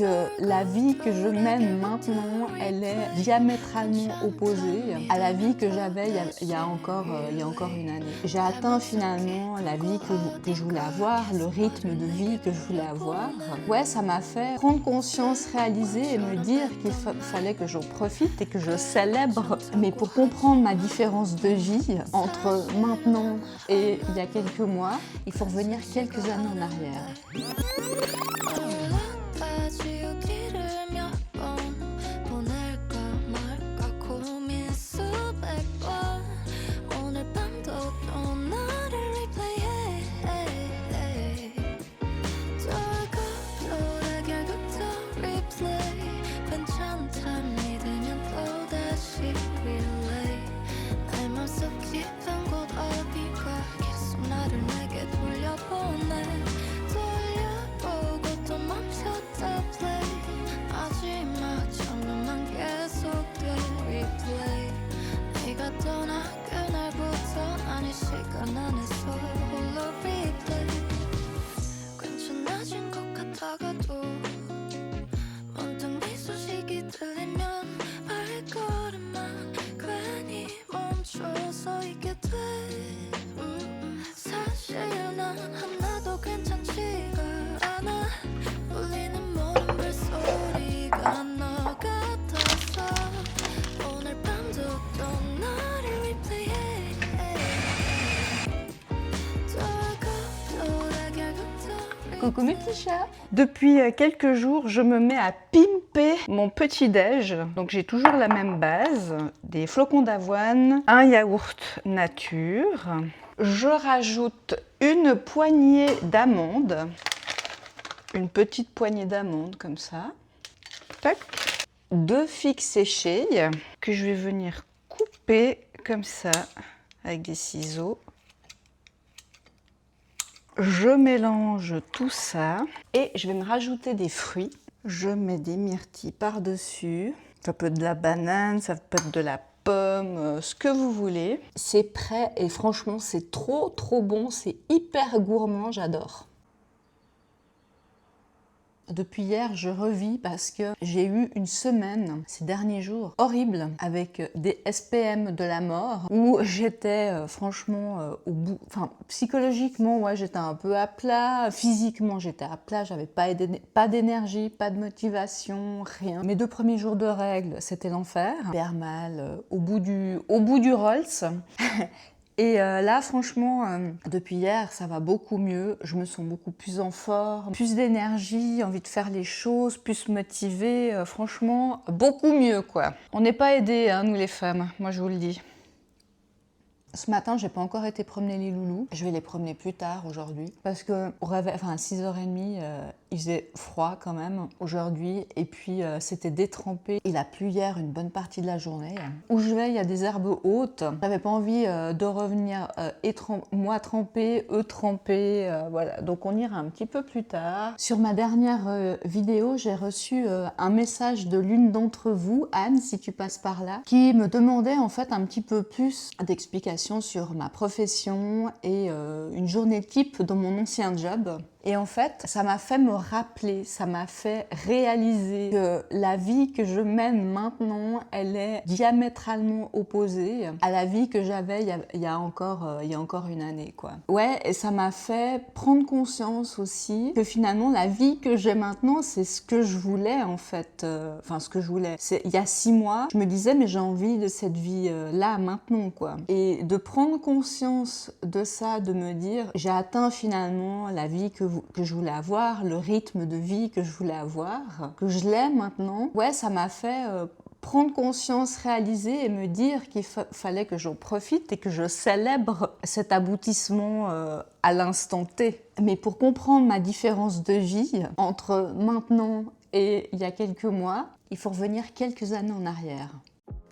Que la vie que je mène maintenant, elle est diamétralement opposée à la vie que j'avais il y a encore une année. J'ai atteint finalement la vie que je voulais avoir, le rythme de vie que je voulais avoir. Ouais, ça m'a fait prendre conscience, réaliser et me dire qu'il fallait que j'en profite et que je célèbre. Mais pour comprendre ma différence de vie entre maintenant et il y a quelques mois, il faut revenir quelques années en arrière. Coucou mes petits chats! Depuis quelques jours, je me mets à pimper mon petit-déj. Donc j'ai toujours la même base, des flocons d'avoine, un yaourt nature. Je rajoute une poignée d'amandes, une petite poignée d'amandes comme ça. Tac. 2 figues séchées que je vais venir couper comme ça avec des ciseaux. Je mélange tout ça et je vais me rajouter des fruits. Je mets des myrtilles par-dessus. Ça peut être de la banane, ça peut être de la pomme, ce que vous voulez. C'est prêt et franchement, c'est trop bon. C'est hyper gourmand, j'adore. Depuis hier, je revis parce que j'ai eu une semaine, ces derniers jours, horrible, avec des SPM de la mort, où j'étais franchement au bout, enfin psychologiquement, ouais, j'étais un peu à plat, physiquement j'étais à plat, j'avais pas d'énergie, pas de motivation, rien. Mes 2 premiers jours de règles, c'était l'enfer, hyper mal, au bout du Rolls. Et là, franchement, depuis hier, ça va beaucoup mieux. Je me sens beaucoup plus en forme, plus d'énergie, envie de faire les choses, plus motivée. Franchement, beaucoup mieux, quoi. On n'est pas aidés, hein, nous les femmes, moi je vous le dis. Ce matin, j'ai pas encore été promener les loulous. Je vais les promener plus tard aujourd'hui parce que au réveil, enfin à 6h30, il faisait froid quand même aujourd'hui et puis c'était détrempé. Il a plu hier une bonne partie de la journée. Où je vais, il y a des herbes hautes. J'avais pas envie de revenir moi trempée, eux trempés. Voilà, donc on ira un petit peu plus tard. Sur ma dernière vidéo, j'ai reçu un message de l'une d'entre vous, Anne, si tu passes par là, qui me demandait en fait un petit peu plus d'explications sur ma profession et une journée type dans mon ancien job. Et en fait, ça m'a fait me rappeler, ça m'a fait réaliser que la vie que je mène maintenant, elle est diamétralement opposée à la vie que j'avais il y a encore une année, quoi. Ouais, et ça m'a fait prendre conscience aussi que finalement, la vie que j'ai maintenant, c'est ce que je voulais en fait. Enfin, ce que je voulais. Il y a 6 mois, je me disais, mais j'ai envie de cette vie-là maintenant, quoi. Et de prendre conscience de ça, de me dire, j'ai atteint finalement la vie que je voulais avoir, le rythme de vie que je voulais avoir, que je l'ai maintenant. Ouais, ça m'a fait prendre conscience, réaliser et me dire qu'il fallait que j'en profite et que je célèbre cet aboutissement à l'instant T. Mais pour comprendre ma différence de vie entre maintenant et il y a quelques mois, il faut revenir quelques années en arrière.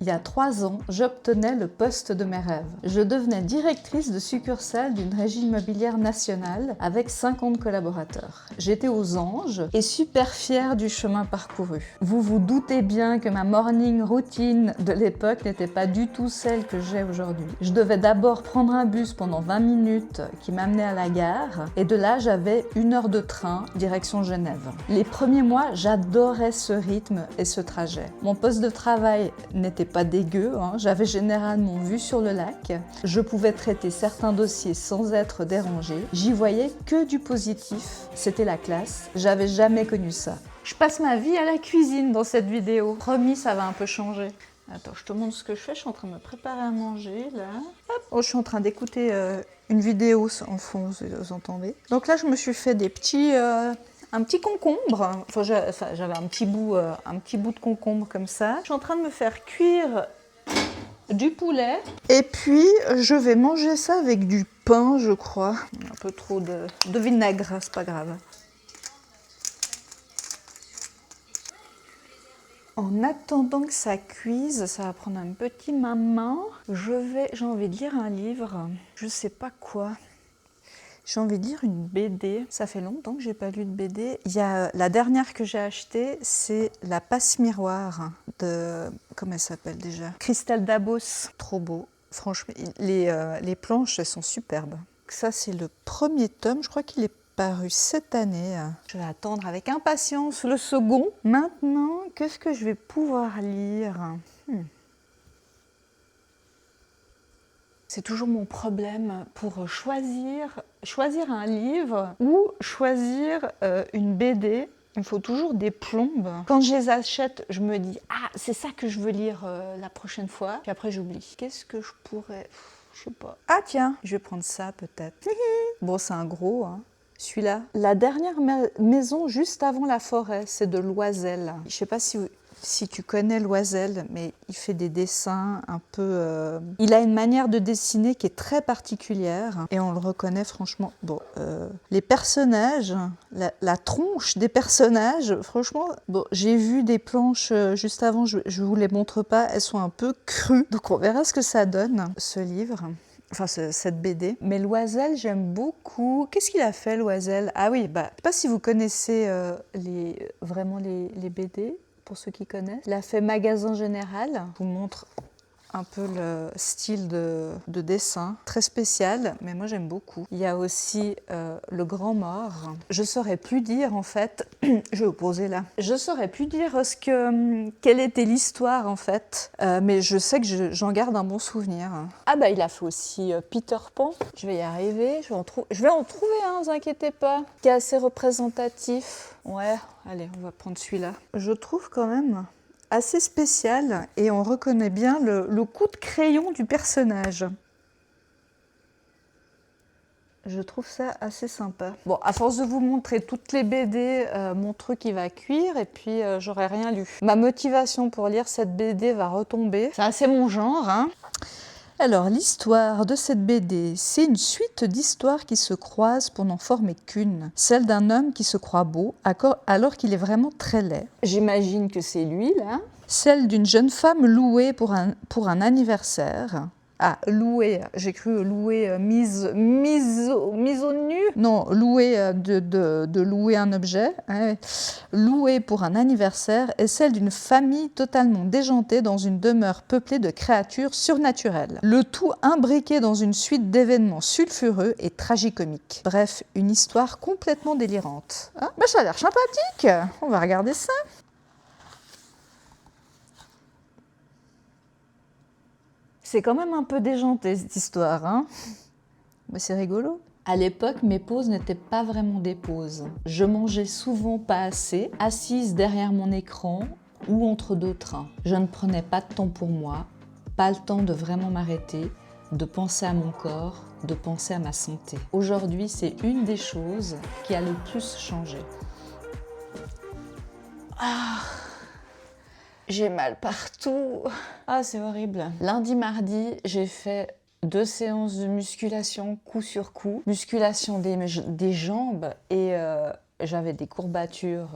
Il y a 3 ans, j'obtenais le poste de mes rêves. Je devenais directrice de succursale d'une régie immobilière nationale avec 50 collaborateurs. J'étais aux anges et super fière du chemin parcouru. Vous vous doutez bien que ma morning routine de l'époque n'était pas du tout celle que j'ai aujourd'hui. Je devais d'abord prendre un bus pendant 20 minutes qui m'amenait à la gare et de là j'avais 1 heure de train direction Genève. Les premiers mois, j'adorais ce rythme et ce trajet. Mon poste de travail n'était pas dégueu, hein. J'avais généralement vue sur le lac, je pouvais traiter certains dossiers sans être dérangée, j'y voyais que du positif, c'était la classe, j'avais jamais connu ça. Je passe ma vie à la cuisine dans cette vidéo, promis ça va un peu changer. Attends, je te montre ce que je fais, je suis en train de me préparer à manger là. Hop. Oh, je suis en train d'écouter une vidéo en fond, vous entendez. Donc là je me suis fait des petits... un petit concombre, enfin, j'avais un petit bout de concombre comme ça. Je suis en train de me faire cuire du poulet. Et puis, je vais manger ça avec du pain, je crois. Un peu trop de vinaigre, c'est pas grave. En attendant que ça cuise, ça va prendre un petit moment. J'ai envie de lire un livre, je sais pas quoi. J'ai envie de lire une BD. Ça fait longtemps que j'ai pas lu de BD. Il y a la dernière que j'ai achetée, c'est La Passe-Miroir de... Comment elle s'appelle déjà? Christelle Dabos. Trop beau. Franchement, les planches, elles sont superbes. Ça, c'est le premier tome. Je crois qu'il est paru cette année. Je vais attendre avec impatience le second. Maintenant, qu'est-ce que je vais pouvoir lire? C'est toujours mon problème pour choisir un livre ou choisir une BD. Il me faut toujours des plombes. Quand je les achète, je me dis « Ah, c'est ça que je veux lire la prochaine fois. » Puis après, j'oublie. Qu'est-ce que je pourrais... Je sais pas. Ah tiens, je vais prendre ça peut-être. Bon, c'est un gros, hein. Celui-là. La dernière maison juste avant la forêt, c'est de Loisel. Je sais pas si tu connais Loisel, mais il fait des dessins un peu... Il a une manière de dessiner qui est très particulière et on le reconnaît franchement. Bon, les personnages, la tronche des personnages, franchement, bon, j'ai vu des planches juste avant, je vous les montre pas, elles sont un peu crues. Donc on verra ce que ça donne, ce livre. Enfin, cette BD. Mais Loisel, j'aime beaucoup. Qu'est-ce qu'il a fait, Loisel? Ah oui, bah, je sais pas si vous connaissez vraiment les BD. Pour ceux qui connaissent. Il a fait Magasin Général. Je vous montre un peu le style de dessin, très spécial, mais moi j'aime beaucoup. Il y a aussi Le Grand Mort. Je saurais plus dire en fait, je vais vous poser là. Je saurais plus dire quelle était l'histoire en fait, mais je sais que j'en garde un bon souvenir. Ah bah il a fait aussi Peter Pan. Je vais y arriver, je vais en trouver un, vous inquiétez pas, qui est assez représentatif. Ouais, allez, on va prendre celui-là. Je trouve quand même assez spécial et on reconnaît bien le coup de crayon du personnage. Je trouve ça assez sympa. Bon, à force de vous montrer toutes les BD, mon truc il va cuire et puis j'aurai rien lu. Ma motivation pour lire cette BD va retomber. C'est assez mon genre, hein. Alors, l'histoire de cette BD, c'est une suite d'histoires qui se croisent pour n'en former qu'une. Celle d'un homme qui se croit beau, alors qu'il est vraiment très laid. J'imagine que c'est lui, là. Celle d'une jeune femme louée pour un anniversaire. Ah, louée, j'ai cru louer mise au nu. Non, louer de louer un objet. Hein. Louée pour un anniversaire est celle d'une famille totalement déjantée dans une demeure peuplée de créatures surnaturelles. Le tout imbriqué dans une suite d'événements sulfureux et tragicomiques. Bref, une histoire complètement délirante. Hein, bah, ça a l'air sympathique. On va regarder ça. C'est quand même un peu déjanté cette histoire, hein. Mais c'est rigolo. À l'époque, mes pauses n'étaient pas vraiment des pauses. Je mangeais souvent pas assez, assise derrière mon écran ou entre deux trains. Je ne prenais pas de temps pour moi, pas le temps de vraiment m'arrêter, de penser à mon corps, de penser à ma santé. Aujourd'hui, c'est une des choses qui a le plus changé. Ah, j'ai mal partout. Ah, c'est horrible. Lundi, mardi, j'ai fait 2 séances de musculation coup sur coup. Musculation des jambes et j'avais des courbatures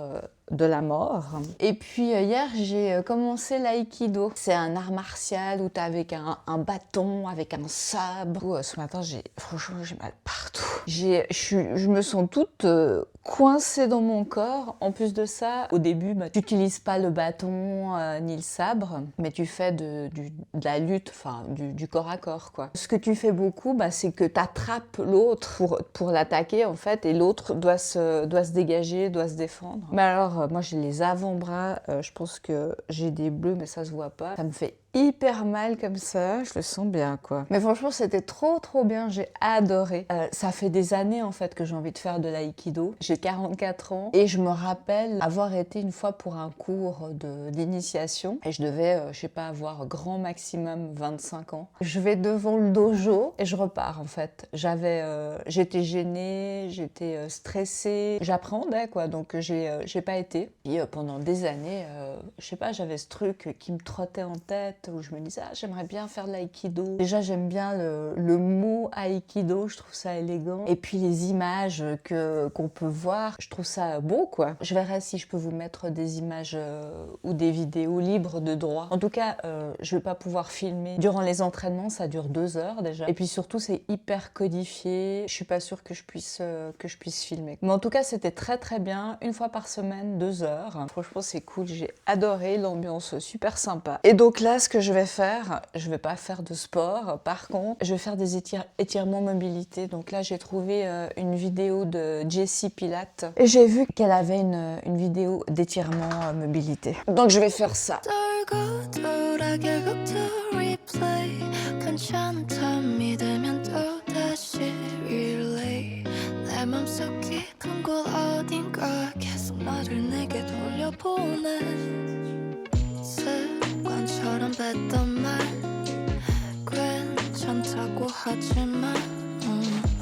de la mort. Et puis hier, j'ai commencé l'aïkido. C'est un art martial où t'es avec un bâton, avec un sabre. Ce matin, franchement, j'ai mal partout. Je me sens toute coincée dans mon corps. En plus de ça, au début, tu n'utilises pas le bâton ni le sabre, mais tu fais de la lutte, enfin du corps à corps, quoi. Ce que tu fais beaucoup, c'est que tu attrapes l'autre pour l'attaquer, en fait, et l'autre doit se dégager, doit se défendre. Mais alors, moi, j'ai les avant-bras, je pense que j'ai des bleus, mais ça se voit pas. Ça me fait hyper mal comme ça, je le sens bien, quoi. Mais franchement, c'était trop bien, j'ai adoré. Ça fait des années, en fait, que j'ai envie de faire de l'aïkido. J'ai 44 ans et je me rappelle avoir été une fois pour un cours d'initiation et je devais, je sais pas, avoir grand maximum 25 ans. Je vais devant le dojo et je repars, en fait. J'étais gênée, j'étais stressée, j'appréhendais, quoi, donc j'ai pas été. Et pendant des années, je sais pas, j'avais ce truc qui me trottait en tête, où je me disais j'aimerais bien faire de l'aïkido. Déjà j'aime bien le mot aïkido, je trouve ça élégant. Et puis les images qu'on peut voir, je trouve ça beau, quoi. Je verrai si je peux vous mettre des images ou des vidéos libres de droit. En tout cas, je vais pas pouvoir filmer. Durant les entraînements, ça dure 2 heures déjà. Et puis surtout c'est hyper codifié. Je suis pas sûre que je puisse filmer. Mais en tout cas c'était très bien. Une fois par semaine, 2 heures. Franchement c'est cool, j'ai adoré, l'ambiance super sympa. Et donc là, ce que je vais faire, je vais pas faire de sport, par contre, je vais faire des étirements mobilité. Donc là, j'ai trouvé une vidéo de Jessie Pilate et j'ai vu qu'elle avait une vidéo d'étirement mobilité. Donc je vais faire ça. 습관처럼 뱉던 말 괜찮다고 하지만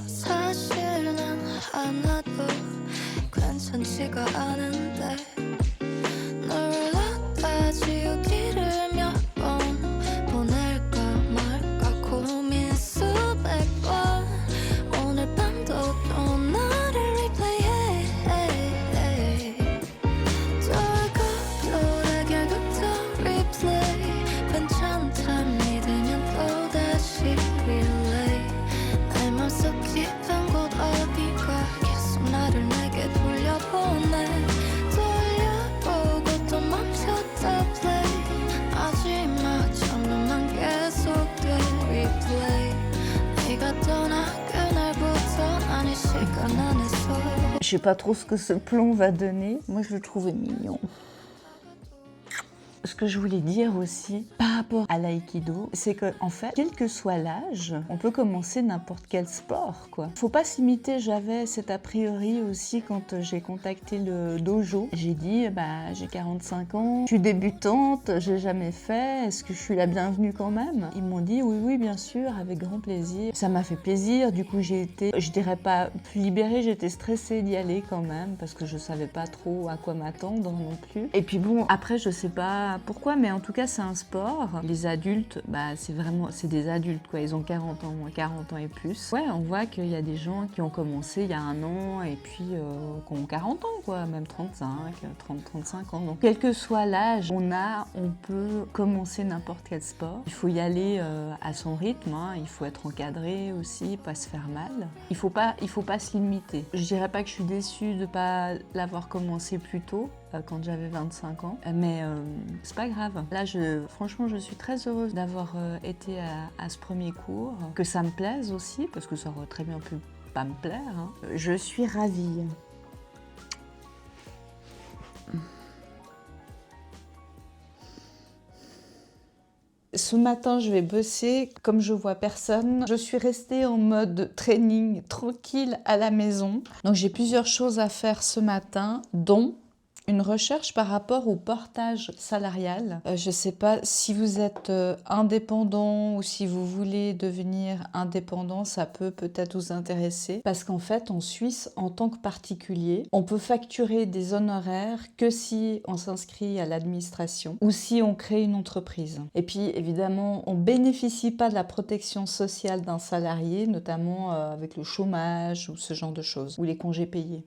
사실 난 하나도 괜찮지가 않은데 놀랐다 지우기를 몇 번 보낼까 말까 고민 수백 번 오늘 밤도 또 나를 Je sais pas trop ce que ce plomb va donner. Moi, je le trouvais mignon. Ce que je voulais dire aussi par rapport à l'aïkido, c'est que en fait, quel que soit l'âge, on peut commencer n'importe quel sport, quoi. Faut pas s'imiter, j'avais cet a priori aussi quand j'ai contacté le dojo. J'ai dit, j'ai 45 ans, je suis débutante, j'ai jamais fait, est-ce que je suis la bienvenue quand même? Ils m'ont dit oui, bien sûr, avec grand plaisir. Ça m'a fait plaisir, du coup j'ai été, je dirais pas plus libérée, j'étais stressée d'y aller quand même, parce que je savais pas trop à quoi m'attendre non plus. Et puis bon, après je sais pas pourquoi, mais en tout cas c'est un sport. Les adultes, c'est des adultes, quoi. Ils ont 40 ans et plus. Ouais, on voit qu'il y a des gens qui ont commencé il y a 1 an et puis qui ont 40 ans, quoi, même 35 ans. Donc quel que soit l'âge, on peut commencer n'importe quel sport. Il faut y aller à son rythme, hein. Il faut être encadré aussi, pas se faire mal. Il faut pas se limiter. Je dirais pas que je suis déçue de pas l'avoir commencé plus tôt, quand j'avais 25 ans, mais c'est pas grave. Là, franchement, je suis très heureuse d'avoir été à ce premier cours, que ça me plaise aussi, parce que ça aurait très bien pu pas me plaire, hein. Je suis ravie. Ce matin, je vais bosser. Comme je vois personne, je suis restée en mode training tranquille à la maison. Donc j'ai plusieurs choses à faire ce matin, dont une recherche par rapport au portage salarial. Je ne sais pas si vous êtes indépendant ou si vous voulez devenir indépendant, ça peut peut-être vous intéresser. Parce qu'en fait, en Suisse, en tant que particulier, on peut facturer des honoraires que si on s'inscrit à l'administration ou si on crée une entreprise. Et puis, évidemment, on ne bénéficie pas de la protection sociale d'un salarié, notamment avec le chômage ou ce genre de choses, ou les congés payés.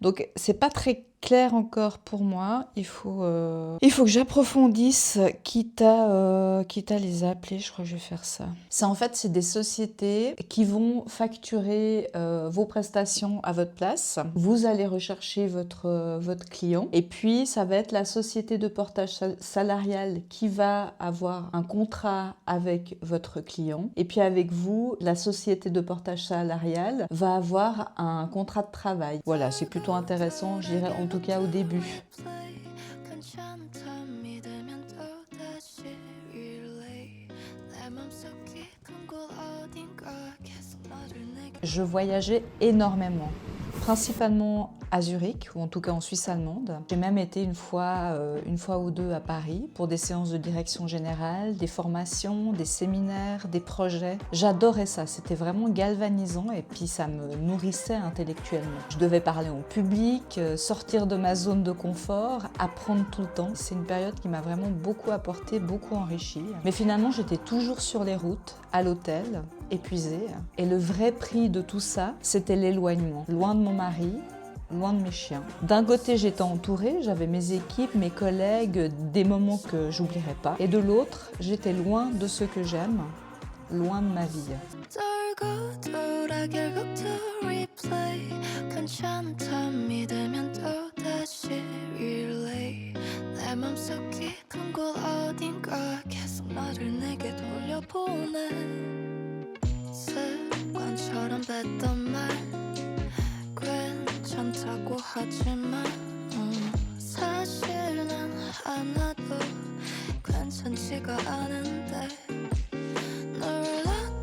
Donc c'est pas très clair encore pour moi. Il faut que j'approfondisse, quitte à les appeler. Je crois que je vais faire ça. C'est des sociétés qui vont facturer vos prestations à votre place. Vous allez rechercher votre client. Et puis ça va être la société de portage salarial qui va avoir un contrat avec votre client. Et puis avec vous, la société de portage salarial va avoir un contrat de travail. Voilà, c'est plutôt intéressant, je dirais, en tout cas au début. Je voyageais énormément, principalement à Zurich, ou en tout cas en Suisse allemande. J'ai même été une fois ou deux à Paris pour des séances de direction générale, des formations, des séminaires, des projets. J'adorais ça, c'était vraiment galvanisant et puis ça me nourrissait intellectuellement. Je devais parler en public, sortir de ma zone de confort, apprendre tout le temps. C'est une période qui m'a vraiment beaucoup apporté, beaucoup enrichi. Mais finalement, j'étais toujours sur les routes, à l'hôtel, épuisée. Et le vrai prix de tout ça, c'était l'éloignement. Loin de mon mari, loin de mes chiens. D'un côté, j'étais entourée, j'avais mes équipes, mes collègues, des moments que j'oublierai pas. Et de l'autre, j'étais loin de ceux que j'aime, loin de ma vie. 괜찮다고 하지만 사실 난 하나도 괜찮지가 않은